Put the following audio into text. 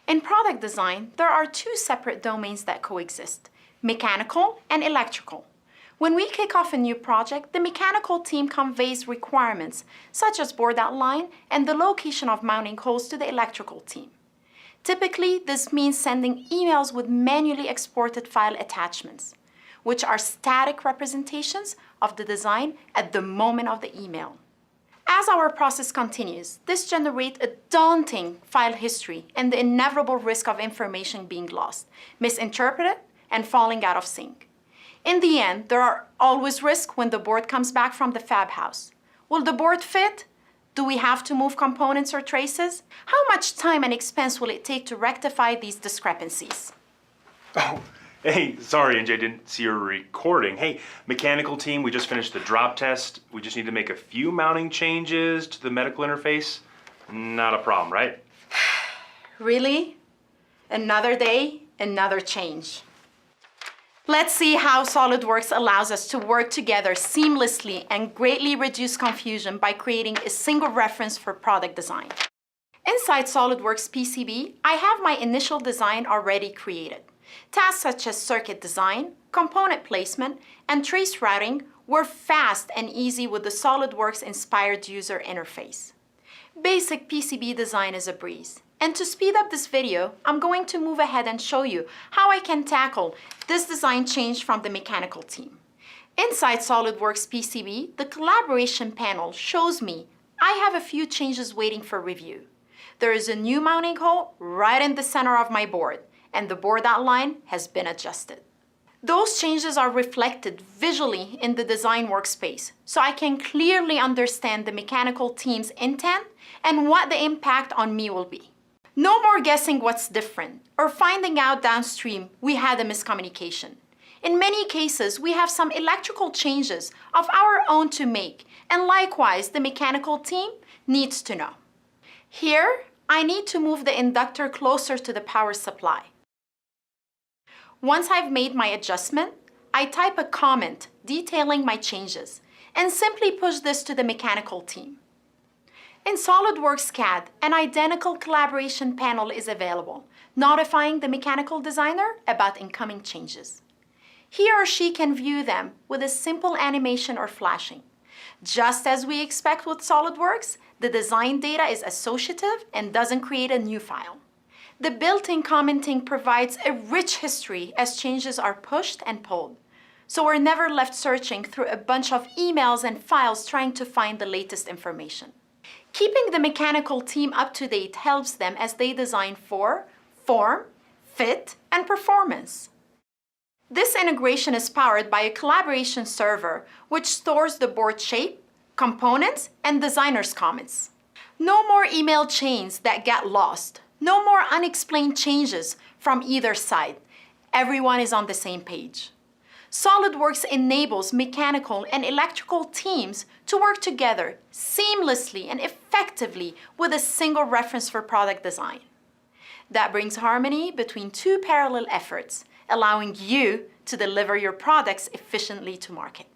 In product design, there are two separate domains that coexist: mechanical and electrical. When we kick off a new project, the mechanical team conveys requirements, such as board outline and the location of mounting holes, to the electrical team. Typically, this means sending emails with manually exported file attachments, which are static representations of the design at the moment of the email. As our process continues, this generates a daunting file history and the inevitable risk of information being lost, misinterpreted, and falling out of sync. In the end, there are always risks when the board comes back from the fab house. Will the board fit? Do we have to move components or traces? How much time and expense will it take to rectify these discrepancies? Oh, hey, sorry, NJ, didn't see your recording. Hey, mechanical team, we just finished the drop test. We just need to make a few mounting changes to the medical interface. Not a problem, right? Really? Another day, another change. Let's see how Solidworks allows us to work together seamlessly and greatly reduce confusion by creating a single reference for product design. Inside Solidworks PCB, I have my initial design already created. Tasks such as circuit design, component placement, and trace routing were fast and easy with the Solidworks-inspired user interface. Basic PCB design is a breeze. And to speed up this video, I'm going to move ahead and show you how I can tackle this design change from the mechanical team. Inside Solidworks PCB, the collaboration panel shows me I have a few changes waiting for review. There is a new mounting hole right in the center of my board, and the board outline has been adjusted. Those changes are reflected visually in the design workspace, so I can clearly understand the mechanical team's intent and what the impact on me will be. No more guessing what's different or finding out downstream we had a miscommunication. In many cases, we have some electrical changes of our own to make, and likewise, the mechanical team needs to know. Here, I need to move the inductor closer to the power supply. Once I've made my adjustment, I type a comment detailing my changes and simply push this to the mechanical team. In SolidWorks CAD, an identical collaboration panel is available, notifying the mechanical designer about incoming changes. He or she can view them with a simple animation or flashing. Just as we expect with SolidWorks, the design data is associative and doesn't create a new file. The built-in commenting provides a rich history as changes are pushed and pulled, so we're never left searching through a bunch of emails and files trying to find the latest information. Keeping the mechanical team up to date helps them as they design for form, fit, and performance. This integration is powered by a collaboration server which stores the board shape, components, and designer's comments. No more email chains that get lost. No more unexplained changes from either side. Everyone is on the same page. SolidWorks enables mechanical and electrical teams to work together seamlessly and effectively with a single reference for product design. That brings harmony between two parallel efforts, allowing you to deliver your products efficiently to market.